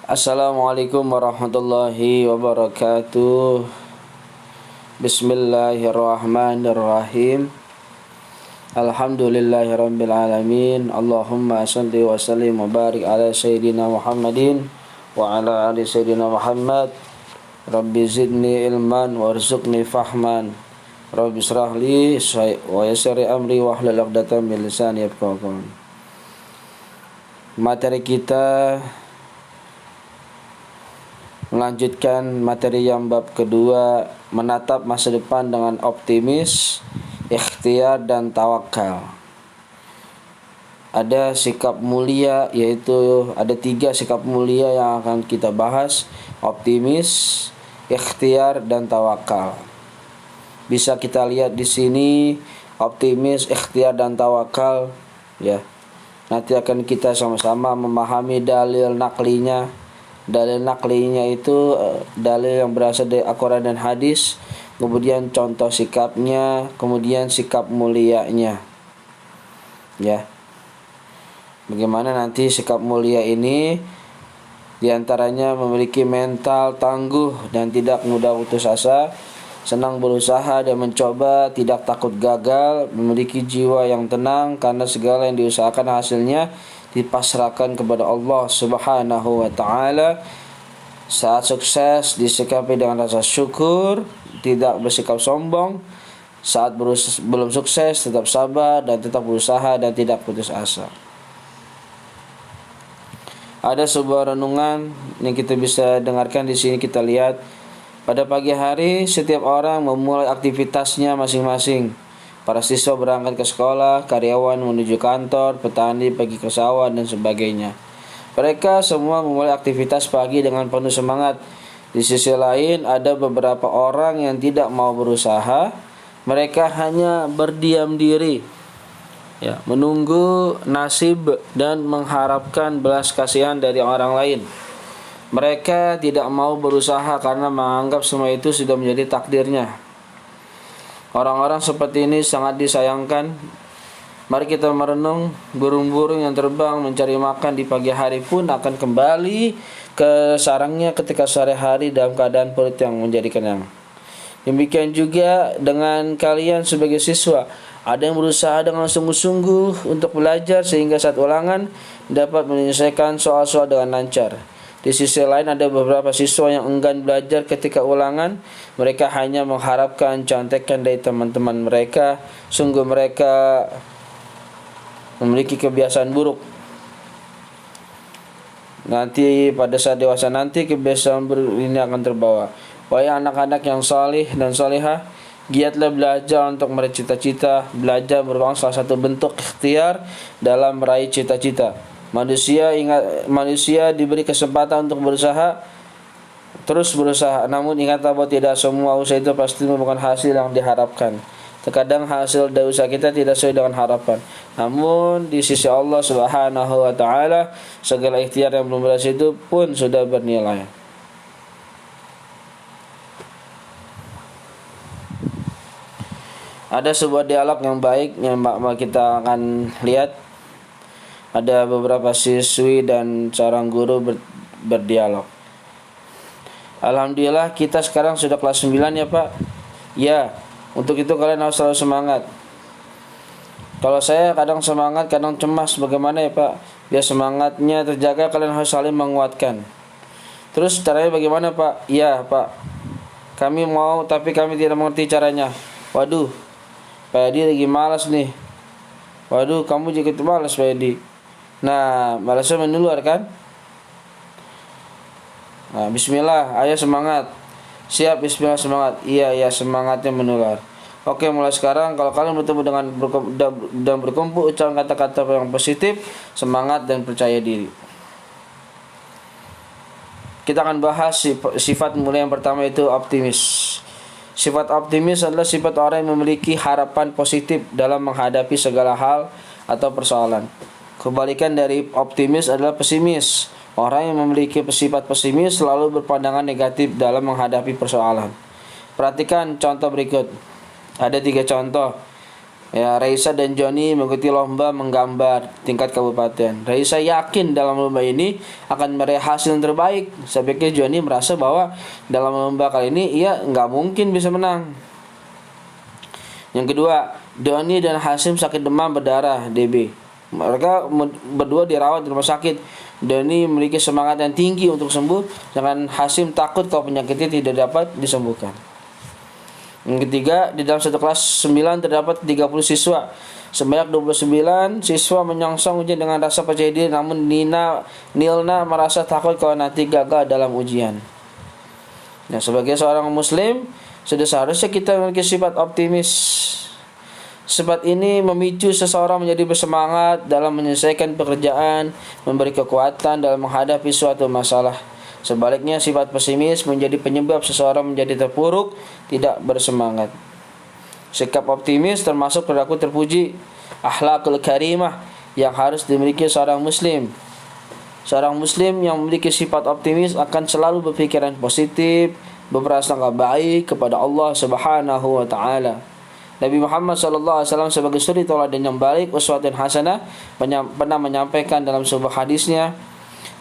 Assalamualaikum warahmatullahi wabarakatuh. Bismillahirrahmanirrahim. Alhamdulillahirabbil alamin. Allahumma shalli wa sallim wa barik ala sayyidina Muhammadin wa ala ali sayyidina Muhammad. Rabbi zidni ilman warzuqni fahman. Rabbi israh li wa yassir amri wahlul 'uqdatam min lisani yafqahu qawli. Materi kita melanjutkan materi yang bab kedua, menatap masa depan dengan optimis, ikhtiar dan tawakal. Ada sikap mulia, yaitu ada 3 sikap mulia yang akan kita bahas: optimis, ikhtiar dan tawakal. Bisa kita lihat di sini optimis, ikhtiar dan tawakal, ya. Nanti akan kita sama-sama memahami dalil naklinya. Dalil naklinya itu dalil yang berasal dari Al-Quran dan hadis, kemudian contoh sikapnya, kemudian sikap mulianya. Ya. Bagaimana nanti sikap mulia ini diantaranya memiliki mental tangguh dan tidak mudah putus asa, senang berusaha dan mencoba, tidak takut gagal, memiliki jiwa yang tenang karena segala yang diusahakan hasilnya dipasrahkan kepada Allah Subhanahu wa taala. Saat sukses disikapi dengan rasa syukur, tidak bersikap sombong. Saat belum sukses tetap sabar dan tetap berusaha dan tidak putus asa. Ada sebuah renungan yang kita bisa dengarkan di sini. Kita lihat, pada pagi hari setiap orang memulai aktivitasnya masing-masing. Para siswa berangkat ke sekolah, karyawan menuju kantor, petani pergi ke sawah dan sebagainya. Mereka semua memulai aktivitas pagi dengan penuh semangat. Di sisi lain ada beberapa orang yang tidak mau berusaha. Mereka hanya berdiam diri, ya, menunggu nasib dan mengharapkan belas kasihan dari orang lain. Mereka tidak mau berusaha karena menganggap semua itu sudah menjadi takdirnya. Orang-orang seperti ini sangat disayangkan. Mari kita merenung, burung-burung yang terbang mencari makan di pagi hari pun akan kembali ke sarangnya ketika sore hari dalam keadaan perut yang menjadi kenyang. Demikian juga dengan kalian sebagai siswa. Ada yang berusaha dengan sungguh-sungguh untuk belajar sehingga saat ulangan dapat menyelesaikan soal-soal dengan lancar. Di sisi lain ada beberapa siswa yang enggan belajar ketika ulangan. Mereka hanya mengharapkan contekan dari teman-teman mereka. Sungguh mereka memiliki kebiasaan buruk. Nanti pada saat dewasa nanti kebiasaan buruk ini akan terbawa. Wahai anak-anak yang salih dan salihah, giatlah belajar untuk meraih cita-cita. Belajar merupakan salah satu bentuk ikhtiar dalam meraih cita-cita. Manusia diberi kesempatan untuk berusaha, terus berusaha. Namun ingatlah bahwa tidak semua usaha itu pasti membuahkan hasil yang diharapkan. Terkadang hasil dari usaha kita tidak sesuai dengan harapan. Namun di sisi Allah Subhanahu wa taala, segala ikhtiar yang belum berhasil itu pun sudah bernilai. Ada sebuah dialog yang baik yang kita akan lihat. Ada beberapa siswi dan seorang guru berdialog. Alhamdulillah kita sekarang sudah kelas 9 ya Pak. Ya, untuk itu kalian harus selalu semangat. Kalau saya kadang semangat, kadang cemas. Bagaimana ya Pak? Biar semangatnya terjaga, kalian harus saling menguatkan. Terus caranya bagaimana Pak? Ya Pak, kami mau tapi kami tidak mengerti caranya. Waduh, Pak Edi lagi malas nih. Waduh, kamu juga malas Pak Edi. Nah, malasnya menular kan? Nah, bismillah, ayo semangat. Siap, bismillah, semangat. Iya, semangatnya menular. Oke, mulai sekarang kalau kalian bertemu dan berkumpul, ucapkan kata-kata yang positif, semangat dan percaya diri. Kita akan bahas sifat mulia yang pertama, itu optimis. Sifat optimis adalah sifat orang yang memiliki harapan positif dalam menghadapi segala hal atau persoalan. Kebalikan dari optimis adalah pesimis. Orang yang memiliki sifat pesimis selalu berpandangan negatif dalam menghadapi persoalan. Perhatikan contoh berikut. Ada 3 contoh. Ya, Raisa dan Joni mengikuti lomba menggambar tingkat kabupaten. Raisa yakin dalam lomba ini akan meraih hasil yang terbaik. Saya pikir Joni merasa bahwa dalam lomba kali ini ia nggak mungkin bisa menang. Yang kedua, Doni dan Hasim sakit demam berdarah (DB). Mereka berdua dirawat di rumah sakit. Doni memiliki semangat yang tinggi untuk sembuh, sedangkan Hasim takut kalau penyakitnya tidak dapat disembuhkan. Yang ketiga, di dalam satu kelas 9 terdapat 30 siswa. Sebanyak 29 siswa menyongsong ujian dengan rasa percaya diri, namun Nilna merasa takut kalau nanti gagal dalam ujian. Nah, sebagai seorang muslim, sudah seharusnya kita memiliki sifat optimis. Sifat ini memicu seseorang menjadi bersemangat dalam menyelesaikan pekerjaan, memberi kekuatan dalam menghadapi suatu masalah. Sebaliknya, sifat pesimis menjadi penyebab seseorang menjadi terpuruk, tidak bersemangat. Sikap optimis termasuk perilaku terpuji, akhlakul karimah yang harus dimiliki seorang muslim. Seorang muslim yang memiliki sifat optimis akan selalu berpikiran positif, berprasangka baik kepada Allah Subhanahu wa taala. Nabi Muhammad SAW sebagai suri tauladan yang baik, uswatun hasanah, pernah menyampaikan dalam sebuah hadisnya,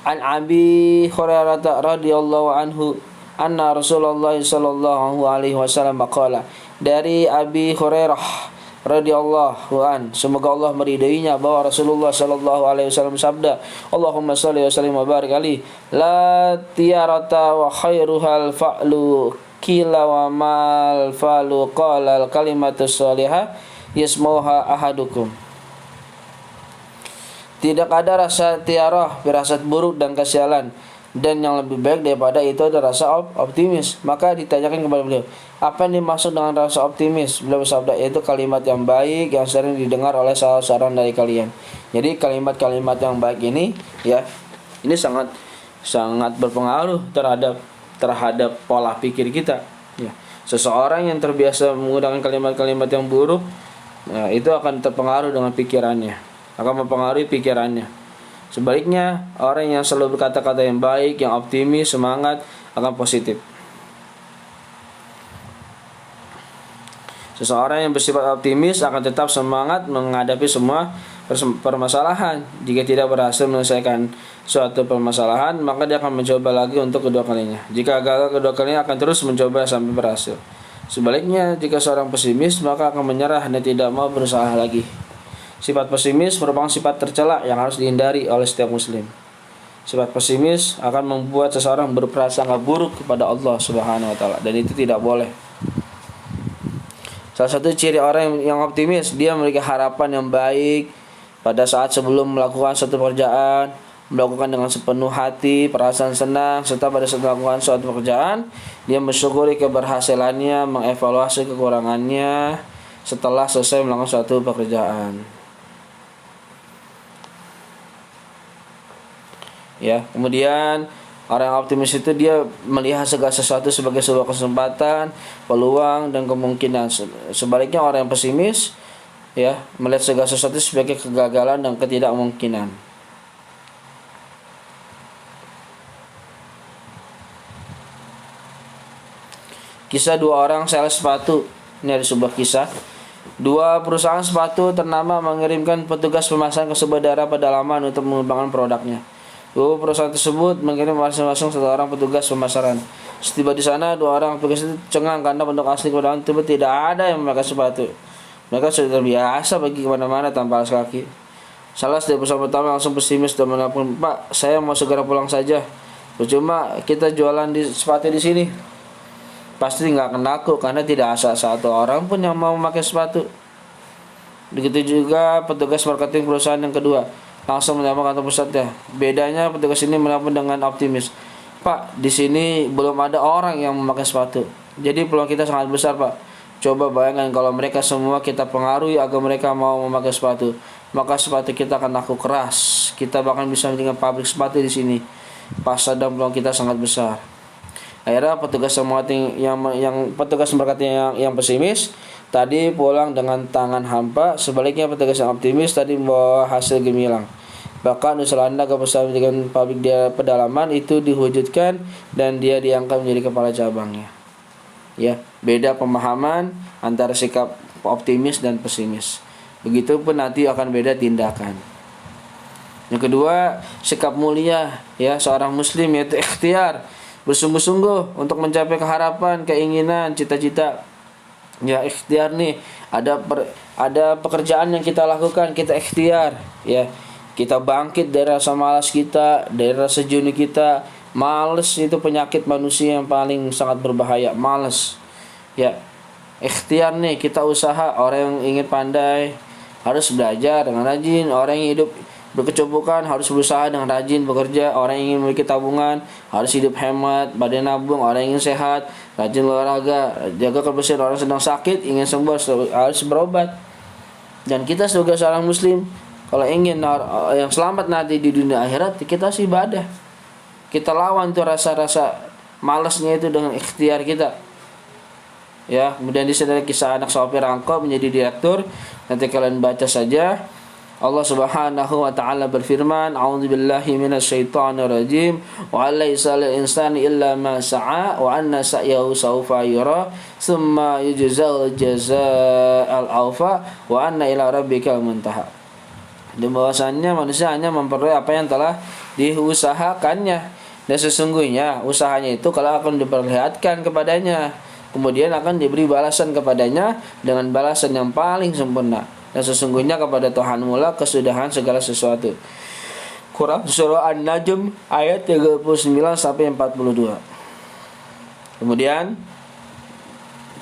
An Abi Hurairah radhiyallahu anhu anna Rasulullah sallallahu alaihi wasallam qala, dari Abi Hurairah radhiyallahu an, semoga Allah meridainya, bahwa Rasulullah sallallahu alaihi wasallam sabda, Allahumma shalli wa sallim wa barik alaihi, la tiyarata wa khairuhal fa'lu kila wa mal falu qala al kalimatu shalihah yasmauha ahadukum. Tidak ada rasa tiarah, firasat buruk dan kesialan, dan yang lebih baik daripada itu adalah rasa optimis. Maka ditanyakan kepada beliau, apa yang dimaksud dengan rasa optimis? Beliau bersabda, yaitu kalimat yang baik yang sering didengar oleh salah seorang dari kalian. Jadi kalimat-kalimat yang baik ini, ya, ini sangat berpengaruh terhadap pola pikir kita. Ya. Seseorang yang terbiasa menggunakan kalimat-kalimat yang buruk, ya, itu akan terpengaruh dengan pikirannya, akan mempengaruhi pikirannya. Sebaliknya, orang yang selalu berkata-kata yang baik, yang optimis, semangat, akan positif. Seseorang yang bersifat optimis akan tetap semangat menghadapi semua permasalahan. Jika tidak berhasil menyelesaikan suatu permasalahan, maka dia akan mencoba lagi untuk kedua kalinya. Jika gagal kedua kalinya, akan terus mencoba sampai berhasil. Sebaliknya, jika seorang pesimis, maka akan menyerah dan tidak mau berusaha lagi. Sifat pesimis merupakan sifat tercela yang harus dihindari oleh setiap muslim. Sifat pesimis akan membuat seseorang berprasangka buruk kepada Allah Subhanahu wa taala, dan itu tidak boleh. Salah satu ciri orang yang optimis, dia memiliki harapan yang baik pada saat sebelum melakukan suatu pekerjaan, melakukan dengan sepenuh hati, perasaan senang, serta pada saat melakukan suatu pekerjaan, dia mensyukuri keberhasilannya, mengevaluasi kekurangannya setelah selesai melakukan suatu pekerjaan. Ya, kemudian orang yang optimis itu dia melihat segala sesuatu sebagai sebuah kesempatan, peluang, dan kemungkinan. Sebaliknya orang yang pesimis, ya, melihat segala sesuatu sebagai kegagalan dan ketidakmungkinan. Kisah dua orang sales sepatu. Ini ada sebuah kisah. Dua perusahaan sepatu ternama mengirimkan petugas pemasaran ke sebuah daerah pedalaman untuk mengembangkan produknya. Dua perusahaan tersebut mengirim masing-masing satu orang petugas pemasaran. Setiba di sana, dua orang petugas itu cengang karena bentuk asli pedalaman tersebut tidak ada yang memakai sepatu. Mereka sudah terbiasa pergi kemana-mana tanpa alas kaki. Salah dari perusahaan pertama langsung pesimis dan menelpon, Pak, saya mau segera pulang saja. Percuma kita jualan sepatu di sini. Pasti nggak akan laku karena tidak ada satu orang pun yang mau memakai sepatu. Begitu juga petugas marketing perusahaan yang kedua. Langsung menelpon kantor pusatnya. Bedanya petugas ini menelpon dengan optimis, Pak, di sini belum ada orang yang memakai sepatu. Jadi peluang kita sangat besar, Pak. Coba bayangkan kalau mereka semua kita pengaruhi agar mereka mau memakai sepatu, maka sepatu kita akan laku keras. Kita bahkan bisa mendirikan pabrik sepatu di sini. Pasar dan peluang kita sangat besar. Akhirnya petugas marketing yang pesimis tadi pulang dengan tangan hampa. Sebaliknya petugas yang optimis tadi membawa hasil gemilang. Bahkan usaha Anda ke perusahaan dengan pabrik dia pedalaman itu diwujudkan dan dia diangkat menjadi kepala cabangnya. Ya, beda pemahaman antara sikap optimis dan pesimis. Begitupun nanti akan beda tindakan. Yang kedua, sikap mulia ya seorang muslim yaitu ikhtiar, bersungguh-sungguh untuk mencapai keharapan, keinginan, cita-cita. Ya ikhtiar nih, ada pekerjaan yang kita lakukan, kita ikhtiar ya. Kita bangkit dari rasa malas kita, dari rasa jenuh kita. Malas itu penyakit manusia yang paling sangat berbahaya, malas. Ya, ikhtiar nih, kita usaha. Orang yang ingin pandai harus belajar dengan rajin. Orang yang hidup berkecukupan harus berusaha dengan rajin bekerja. Orang yang ingin memiliki tabungan harus hidup hemat, badan nabung. Orang yang ingin sehat, rajin olahraga, jaga kebersihan. Orang sedang sakit, ingin sembuh harus berobat. Dan kita sebagai seorang muslim, kalau ingin yang selamat nanti di dunia akhirat, kita harus ibadah. Kita lawan tuh rasa-rasa malasnya itu dengan ikhtiar kita. Ya, kemudian di sini ada kisah anak sopir angkot menjadi direktur. Nanti kalian baca saja. Allah Subhanahu wa taala berfirman, "A'udzubillahi minasyaitonir rajim. Wa laisa lil insani illa ma sa'a wa anna sa'yahu sawfa yura, tsumma yujzal jazaa'al awfa wa anna ila rabbikal muntaha." Dan bahwasannya manusia hanya memperoleh apa yang telah diusahakannya. Dan sesungguhnya usahanya itu kalau akan diperlihatkan kepadanya, kemudian akan diberi balasan kepadanya dengan balasan yang paling sempurna. Dan sesungguhnya kepada Tuhanmu lah kesudahan segala sesuatu. Quran surah An-Najm ayat 39 sampai 42. Kemudian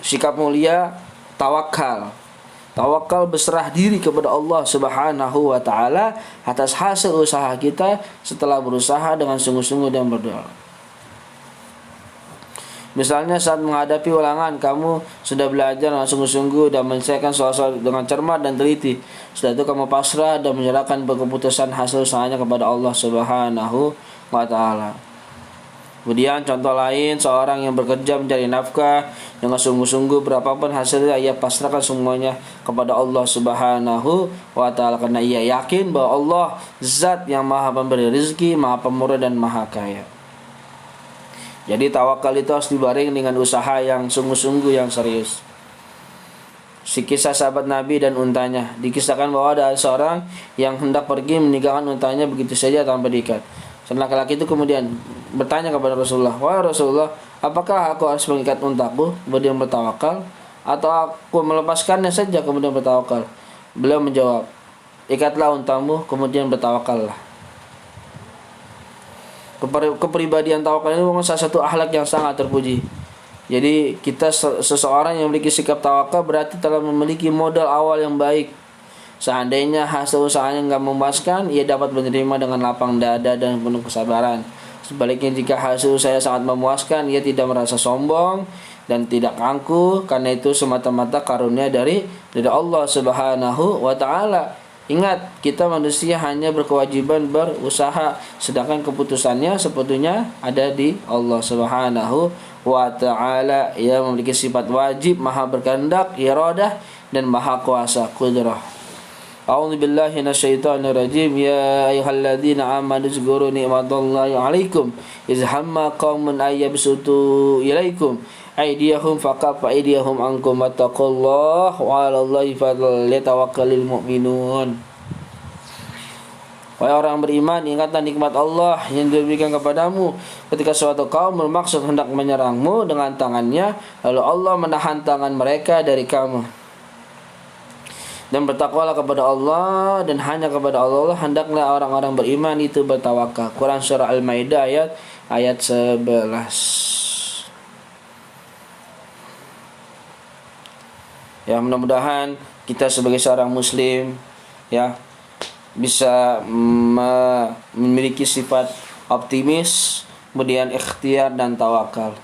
sikap mulia tawakal. Tawakal berserah diri kepada Allah Subhanahu wa taala atas hasil usaha kita setelah berusaha dengan sungguh-sungguh dan berdoa. Misalnya saat menghadapi ulangan, kamu sudah belajar dengan sungguh-sungguh dan menyelesaikan soal-soal dengan cermat dan teliti. Setelah itu kamu pasrah dan menyerahkan keputusan hasil usahanya kepada Allah Subhanahu wa taala. Kemudian contoh lain, seorang yang bekerja mencari nafkah dengan sungguh-sungguh, berapapun hasilnya ia pasrahkan semuanya kepada Allah Subhanahu wa taala karena ia yakin bahwa Allah zat yang Maha Pemberi rezeki, Maha Pemurah dan Maha Kaya. Jadi tawakal itu harus dibaring dengan usaha yang sungguh-sungguh, yang serius. Si kisah sahabat Nabi dan untanya, dikisahkan bahwa ada seorang yang hendak pergi meninggalkan untanya begitu saja tanpa diikat. Seorang laki-laki itu kemudian bertanya kepada Rasulullah, "Wahai Rasulullah, apakah aku harus mengikat untaku kemudian bertawakal, atau aku melepaskannya saja kemudian bertawakal?" Beliau menjawab, "Ikatlah untamu kemudian bertawakallah." Kepribadian tawakal ini memang salah satu akhlak yang sangat terpuji. Jadi kita seseorang yang memiliki sikap tawakal berarti telah memiliki modal awal yang baik. Seandainya hasil usahanya enggak memuaskan, ia dapat menerima dengan lapang dada dan penuh kesabaran. Sebaliknya jika hasil usahanya sangat memuaskan, ia tidak merasa sombong dan tidak angkuh, karena itu semata-mata karunia dari Allah Subhanahu wa taala. Ingat, kita manusia hanya berkewajiban berusaha, sedangkan keputusannya sebetulnya ada di Allah Subhanahu wa taala. Ia memiliki sifat wajib, maha berkehendak, iradah dan maha kuasa, qudrah. A'udzu billahi minasyaitonir rajim. Ya ayyuhalladzina amanu zkuru ni'matallahi 'alaikum iz hamma qaumun ayyabsutu ilaikum aydiyahum faqafa aydiyahum ankum wattaqullaha wa 'alallahi falyatawakkalul mu'minun. Wahai orang beriman, ingatlah nikmat Allah yang diberikan kepadamu ketika suatu kaum bermaksud hendak menyerangmu dengan tangannya, lalu Allah menahan tangan mereka dari kamu. Dan bertakwalah kepada Allah, dan hanya kepada Allah hendaklah orang-orang beriman itu bertawakal. Quran surah Al-Maidah ayat 11. Ya, mudah-mudahan kita sebagai seorang muslim ya bisa memiliki sifat optimis, kemudian ikhtiar dan tawakal.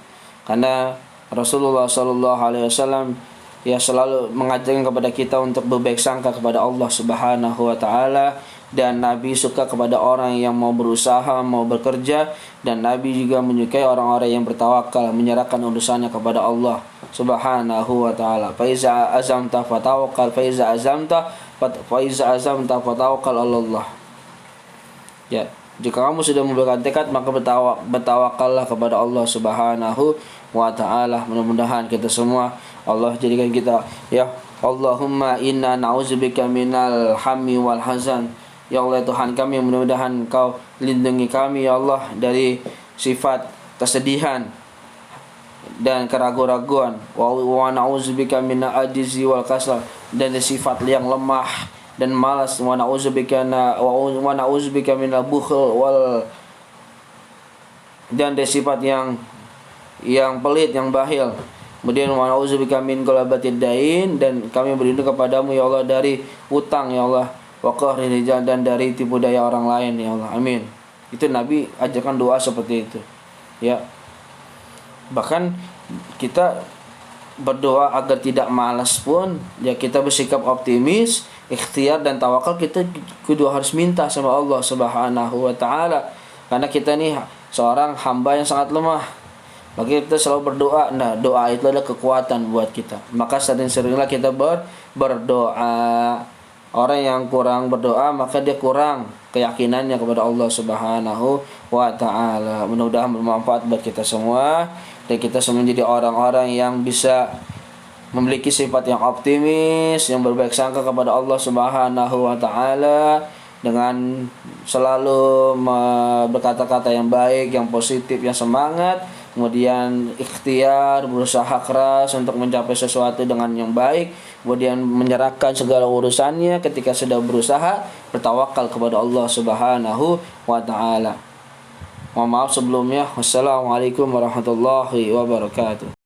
Karena Rasulullah SAW ya selalu mengajarkan kepada kita untuk berbaik sangka kepada Allah Subhanahu wa taala, dan Nabi suka kepada orang yang mau berusaha, mau bekerja, dan Nabi juga menyukai orang-orang yang bertawakal, menyerahkan urusannya kepada Allah Subhanahu wa taala. Fa iza azamta fatawakkal, fa iza azamta fatawakkal 'alallah. Ya, jika kamu sudah membuat tekad maka bertawakallah kepada Allah Subhanahu wa taala. Mudah-mudahan kita semua Allah jadikan kita ya Allahumma inna na'udzubika minal hammi wal hazan. Ya Allah Tuhan kami, mudah-mudahan Engkau lindungi kami ya Allah dari sifat kesedihan dan keraguan-raguan. Wa na'udzubika minal ajzi wal kasal, dan dari sifat yang lemah dan malas. Wa na'udzubika minal bukhl wal, dan dari sifat yang pelit, yang bahil. Kemudian wa na'udzubika min ghalabatid dain, dan kami berlindung kepadamu ya Allah dari utang ya Allah, wa qahril rijal, dan dari tipu daya orang lain ya Allah. Amin. Itu Nabi ajarkan doa seperti itu. Ya. Bahkan kita berdoa agar tidak malas pun, ya kita bersikap optimis, ikhtiar dan tawakal, kita kudu harus minta sama Allah Subhanahu wa taala. Karena kita nih seorang hamba yang sangat lemah. Maka kita selalu berdoa. Nah, doa itu adalah kekuatan buat kita. Maka sering-seringlah kita berdoa. Orang yang kurang berdoa, maka dia kurang keyakinannya kepada Allah Subhanahu wa taala. Mudah-mudahan bermanfaat buat kita semua, dan kita semua menjadi orang-orang yang bisa memiliki sifat yang optimis, yang berbaik sangka kepada Allah Subhanahu wa taala, dengan selalu berkata-kata yang baik, yang positif, yang semangat. Kemudian ikhtiar, berusaha keras untuk mencapai sesuatu dengan yang baik. Kemudian menyerahkan segala urusannya ketika sudah berusaha, bertawakal kepada Allah Subhanahu wa taala. Mohon maaf sebelumnya. Wassalamualaikum warahmatullahi wabarakatuh.